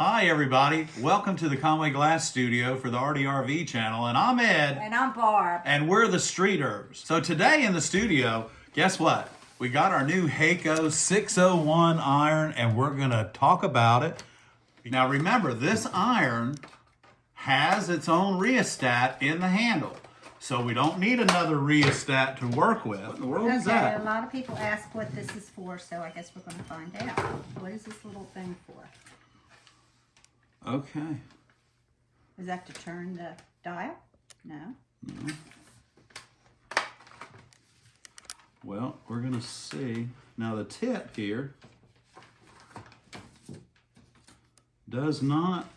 Hi everybody, welcome to the Conway Glass Studio for the ArtyRV channel, and I'm Ed. And I'm Barb. And we're the Street Herbs. So today in the studio, guess what? We got our new Hakko 601 iron and we're gonna talk about it. Now remember, this iron has its own rheostat in the handle. So we don't need another rheostat to work with. What in the world is that? A lot of people ask what this is for, so I guess we're gonna find out. What is this little thing for? Okay. Is that to turn the dial? No. No. Well, we're going to see. Now the tip here does not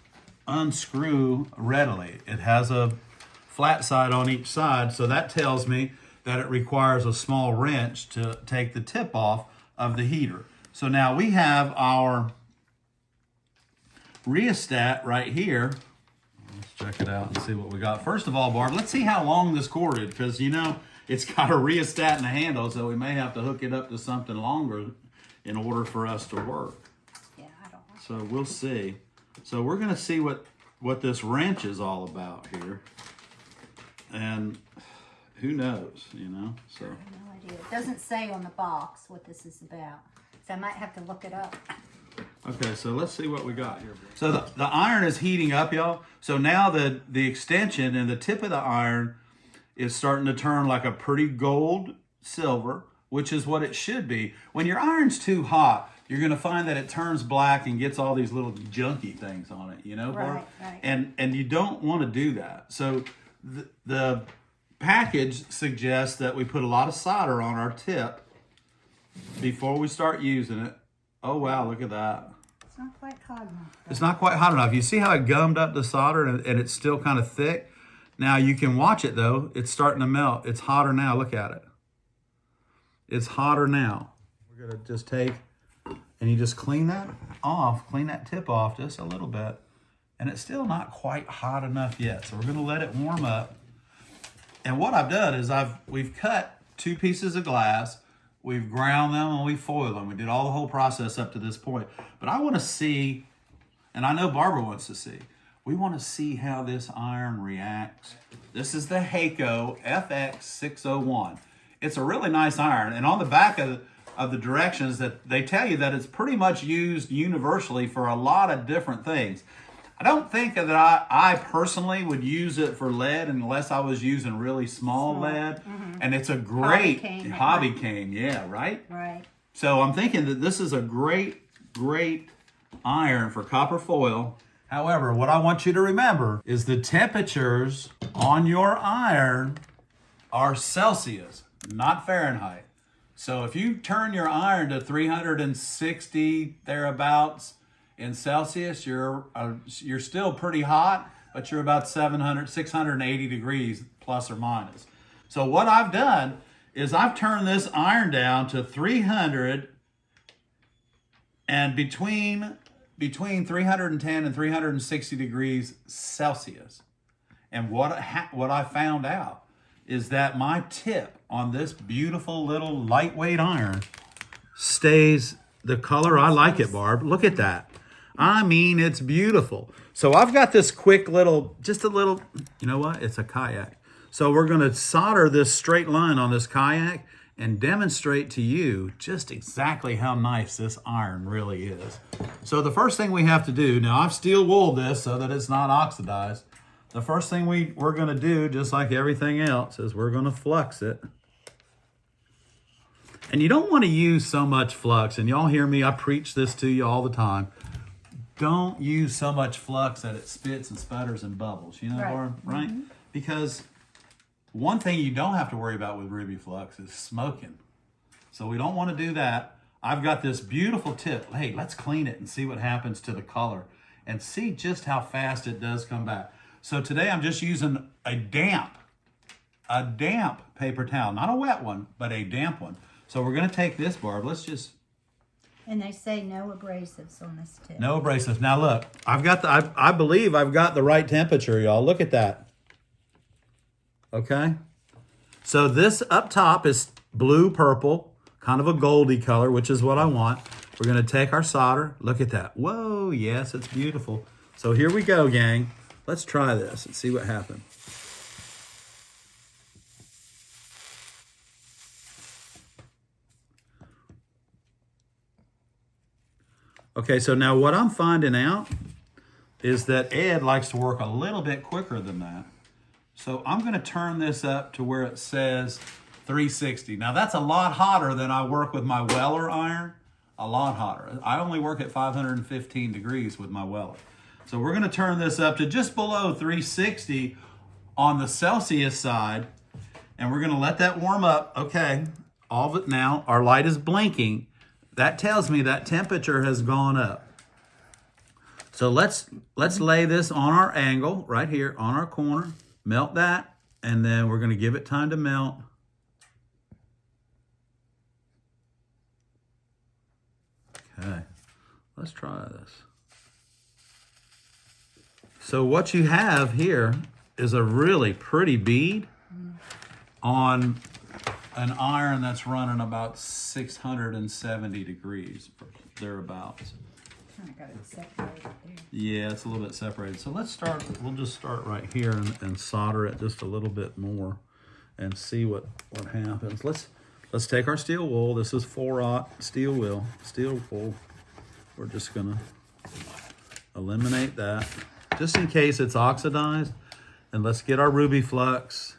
unscrew readily. It has a flat side on each side, so that tells me that it requires a small wrench to take the tip off of the heater. So now we have our rheostat right here. Let's check it out and see what we got. First of all, Barb, let's see how long this cord is, because you know it's got a rheostat in the handle, so we may have to hook it up to something longer in order for us to work. Yeah, I don't know. So we'll see. So we're going to see what this wrench is all about here, and who knows, you know. So I have no idea. It doesn't say on the box what this is about, so I might have to look it up. okay, so let's see what we got here. So the iron is heating up, y'all. So now the extension and the tip of the iron is starting to turn like a pretty gold silver, which is what it should be. When your iron's too hot, you're gonna find that it turns black and gets all these little junky things on it, you know, Barb? Right. And you don't wanna do that. So the package suggests that we put a lot of solder on our tip before we start using it. Oh, wow, look at that. It's not quite hot enough. It's not quite hot enough. You see how it gummed up the solder and it's still kind of thick? Now you can watch it though. It's starting to melt. It's hotter now. Look at it. It's hotter now. We're gonna just take, and you just clean that off, clean that tip off just a little bit. And it's still not quite hot enough yet. So we're gonna let it warm up. And what I've done is we've cut 2 pieces of glass. We've ground them and we foiled them. We did all the whole process up to this point. But I want to see, and I know Barbara wants to see, we want to see how this iron reacts. This is the Hakko FX 601. It's a really nice iron. And on the back of the directions, that they tell you that it's pretty much used universally for a lot of different things. I don't think that I personally would use it for lead unless I was using really small lead. Mm-hmm. And it's a great hobby cane. Yeah, right? Right. So I'm thinking that this is a great iron for copper foil. However, what I want you to remember is the temperatures on your iron are Celsius, not Fahrenheit. So if you turn your iron to 360 thereabouts, in Celsius, you're still pretty hot, but you're about 680 degrees plus or minus. So what I've done is I've turned this iron down to 300 and between 310 and 360 degrees Celsius. And what I found out is that my tip on this beautiful little lightweight iron stays the color I like it, Barb. Look at that. I mean, it's beautiful. So I've got this quick little, you know what? It's a kayak. So we're gonna solder this straight line on this kayak and demonstrate to you just exactly how nice this iron really is. So the first thing we have to do, now I've steel wooled this so that it's not oxidized. The first thing we're gonna do, just like everything else, is we're gonna flux it. And you don't wanna use so much flux, and y'all hear me, I preach this to you all the time. Don't use so much flux that it spits and sputters and bubbles, you know, Barb, right? Mm-hmm. Because one thing you don't have to worry about with Ruby Flux is smoking. So we don't want to do that. I've got this beautiful tip. Hey, let's clean it and see what happens to the color and see just how fast it does come back. So today I'm just using a damp paper towel, not a wet one, but a damp one. So we're going to take this, Barb. Let's just... And they say no abrasives on this tip. No abrasives. Now look, I believe I've got the right temperature, y'all. Look at that. Okay. So this up top is blue purple, kind of a goldy color, which is what I want. We're gonna take our solder. Look at that. Whoa, yes, it's beautiful. So here we go, gang. Let's try this and see what happens. Okay, so now what I'm finding out is that Ed likes to work a little bit quicker than that. So I'm gonna turn this up to where it says 360. Now that's a lot hotter than I work with my Weller iron, a lot hotter. I only work at 515 degrees with my Weller. So we're gonna turn this up to just below 360 on the Celsius side, and we're gonna let that warm up. Okay, all of it now, our light is blinking. That tells me that temperature has gone up. So let's lay this on our angle right here on our corner, melt that, and then we're gonna give it time to melt. Okay, let's try this. So what you have here is a really pretty bead on an iron that's running about 670 degrees, thereabouts. Kind of got it separated there. Yeah, it's a little bit separated. So let's start, we'll just start right here and solder it just a little bit more and see what happens. Let's take our steel wool. This is 4-aught steel wool. We're just gonna eliminate that just in case it's oxidized. And let's get our ruby flux.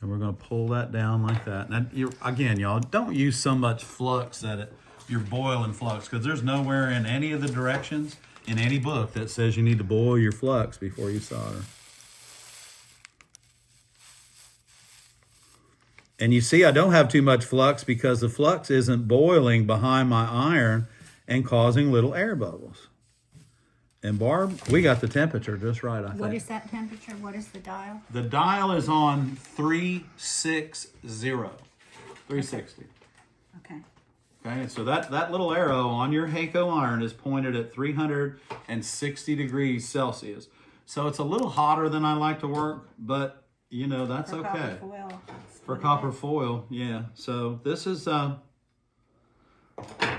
And we're going to pull that down like that. Now, again, y'all, don't use so much flux that you're boiling flux, because there's nowhere in any of the directions in any book that says you need to boil your flux before you solder. And you see I don't have too much flux because the flux isn't boiling behind my iron and causing little air bubbles. And Barb, we got the temperature just right, I think. What is that temperature? What is the dial? The dial is on 360. 360. Okay. Okay, so that little arrow on your Hakko iron is pointed at 360 degrees Celsius. So it's a little hotter than I like to work, but you know, that's For okay. copper foil. For copper foil, yeah. So this is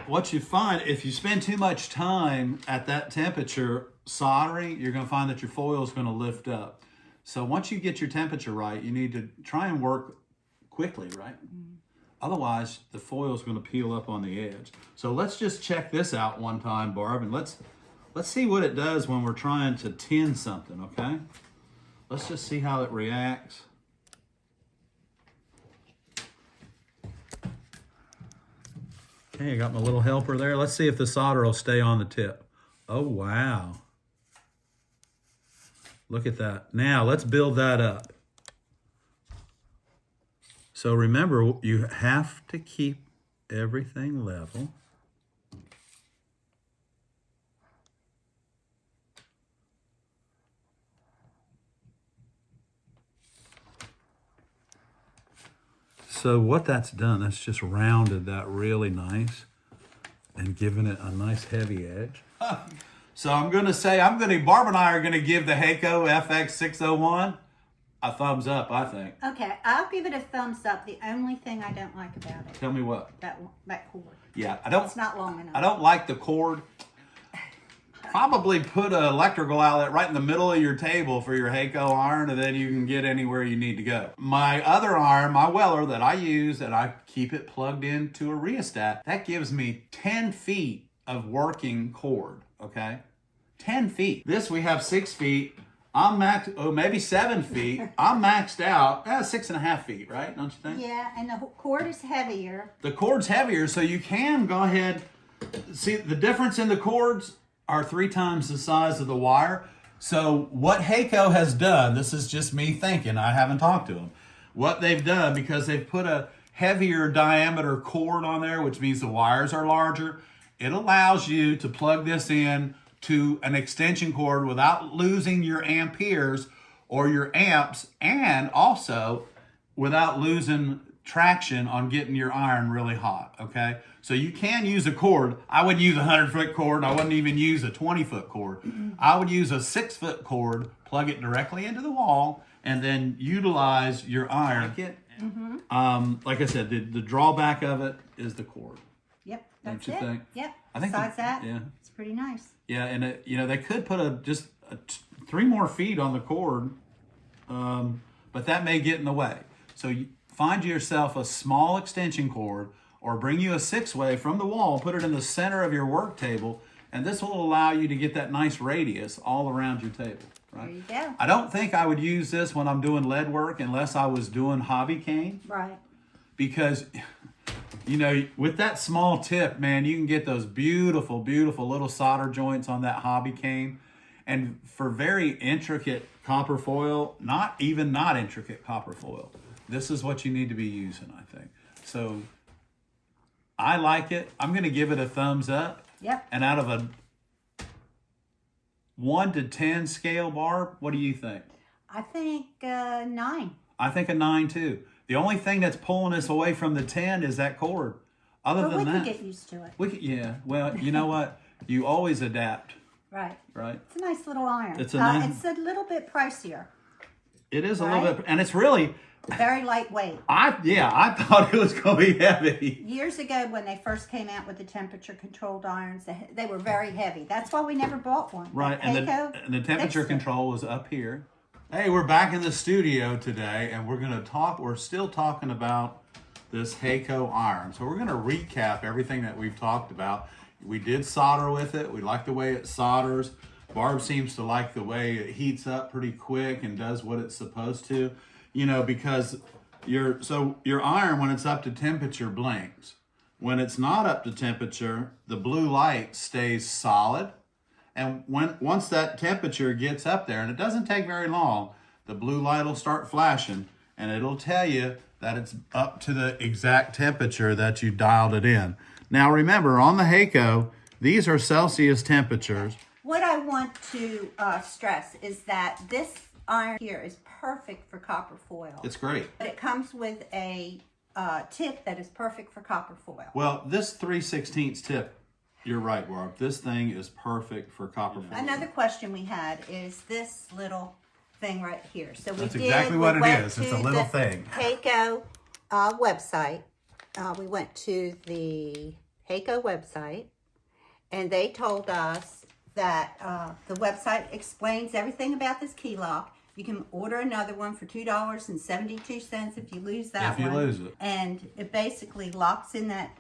what you find if you spend too much time at that temperature soldering, you're going to find that your foil is going to lift up. So once you get your temperature right, you need to try and work quickly, right? Otherwise, the foil is going to peel up on the edge. So let's just check this out one time, Barb, and let's see what it does when we're trying to tin something, okay? Let's just see how it reacts. Okay, I got my little helper there. Let's see if the solder will stay on the tip. Oh, wow. Look at that. Now, let's build that up. So remember, you have to keep everything level. So what that's done, that's just rounded that really nice and given it a nice heavy edge. So I'm going to say, Barb and I are going to give the Hakko FX601 a thumbs up, I think. Okay, I'll give it a thumbs up. The only thing I don't like about it, Tell me what? that cord. Yeah, It's not long enough. I don't like the cord. Probably put an electrical outlet right in the middle of your table for your Hakko iron, and then you can get anywhere you need to go. My other iron, my Weller that I use, and I keep it plugged into a rheostat, that gives me 10 feet of working cord, okay? 10 feet. This we have 6 feet. I'm maxed, maybe 7 feet. I'm maxed out. 6.5 feet, right? Don't you think? Yeah, and the cord is heavier. The cord's heavier, so you can go ahead. See, the difference in the cords are 3 times the size of the wire. So what Hakko has done, this is just me thinking, I haven't talked to them. What they've done, because they've put a heavier diameter cord on there, which means the wires are larger, it allows you to plug this in to an extension cord without losing your amperes or your amps, and also without losing traction on getting your iron really hot, okay? So you can use a cord. I would use a 100-foot cord. I wouldn't even use a 20-foot cord. I would use a 6-foot cord, plug it directly into the wall, and then utilize your iron. Like I said, the drawback of it is the cord. Yep. That's don't you it. think? Yep. I think Besides that, yeah. it's pretty nice. Yeah, and they could put just 3 more feet on the cord, but that may get in the way. So you find yourself a small extension cord, or bring you a 6-way from the wall, put it in the center of your work table, and this will allow you to get that nice radius all around your table. Right? There you go. I don't think I would use this when I'm doing lead work unless I was doing hobby cane. Right. Because, with that small tip, man, you can get those beautiful, beautiful little solder joints on that hobby cane. And for very intricate copper foil, not intricate copper foil, this is what you need to be using, I think. So I like it. I'm going to give it a thumbs up. Yep. And out of a 1 to 10 scale, Barb, what do you think? I think 9. I think a 9 too. The only thing that's pulling us away from the 10 is that cord. Other than we that, can get used to it. Yeah. Well, you know what? You always adapt. Right. Right. It's a nice little iron. It's a it's a little bit pricier. It is a little bit, and it's really very lightweight. I thought it was going to be heavy. Years ago, when they first came out with the temperature-controlled irons, they were very heavy. That's why we never bought one. Right, and the temperature control was up here. Hey, we're back in the studio today, and we're still talking about this Hakko iron. So we're going to recap everything that we've talked about. We did solder with it. We like the way it solders. Barb seems to like the way it heats up pretty quick and does what it's supposed to. Because your iron, when it's up to temperature, blinks. When it's not up to temperature, the blue light stays solid. And once that temperature gets up there, and it doesn't take very long, the blue light will start flashing, and it'll tell you that it's up to the exact temperature that you dialed it in. Now remember, on the Hakko, these are Celsius temperatures. What I want to stress is that this iron here is perfect for copper foil. It's great. But it comes with a tip that is perfect for copper foil. Well, this 3/16 tip, you're right, Barb. This thing is perfect for copper foil. Another question we had is this little thing right here. So That's exactly what it is. It's a little thing. Hakko website. We went to the Hakko website, and they told us that the website explains everything about this key lock. You can order another one for $2.72 if you lose that one. If you lose it. And it basically locks in that...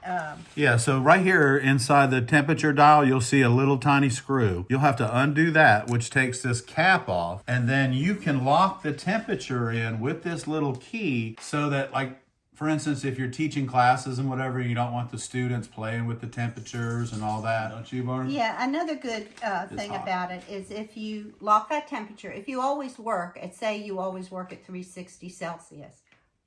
Yeah, so right here inside the temperature dial, you'll see a little tiny screw. You'll have to undo that, which takes this cap off. And then you can lock the temperature in with this little key so that, like, for instance, if you're teaching classes and whatever, you don't want the students playing with the temperatures and all that, don't you, Barb? Yeah, another good thing about it is if you lock that temperature, if you always work at, say you always work at 360 Celsius,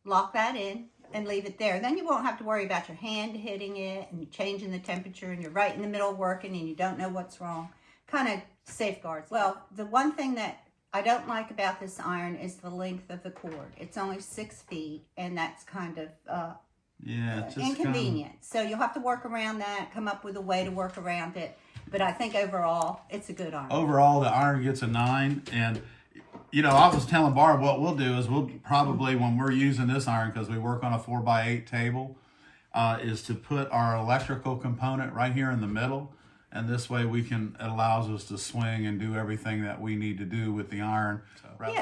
lock that in and leave it there. Then you won't have to worry about your hand hitting it and changing the temperature, and you're right in the middle of working and you don't know what's wrong. Kind of safeguards. Well, the one thing that I don't like about this iron is the length of the cord. It's only 6 feet, and that's kind of it's just inconvenient. So you'll have to work around that, come up with a way to work around it. But I think overall, it's a good iron. Overall, the iron gets a 9. And, I was telling Barb what we'll do is we'll probably, when we're using this iron, because we work on a 4x8 table, is to put our electrical component right here in the middle. And this way it allows us to swing and do everything that we need to do with the iron.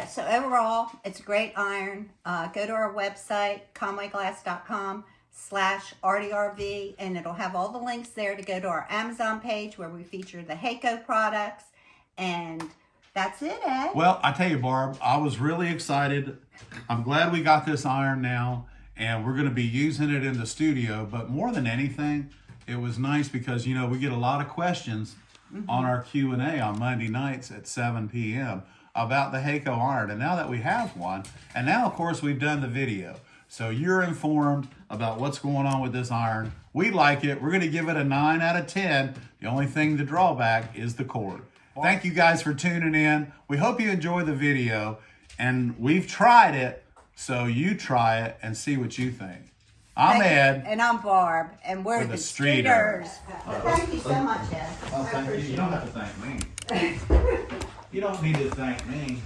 So overall, it's a great iron. Go to our website, conwayglass.com/ArtyRV, and it'll have all the links there to go to our Amazon page where we feature the Hakko products. And that's it, Ed. Well, I tell you, Barb, I was really excited. I'm glad we got this iron now, and we're going to be using it in the studio. But more than anything, it was nice because, we get a lot of questions on our Q&A on Monday nights at 7 p.m. about the Hakko iron. And now that we have one, and now, of course, we've done the video. So you're informed about what's going on with this iron. We like it. We're going to give it a 9 out of 10. The only thing, the drawback, is the cord. Thank you guys for tuning in. We hope you enjoy the video. And we've tried it, so you try it and see what you think. I'm Ed. And I'm Barb. And we're the Streeters. Thank you so much, Ed. Oh, thank you. You don't have to thank me. You don't need to thank me.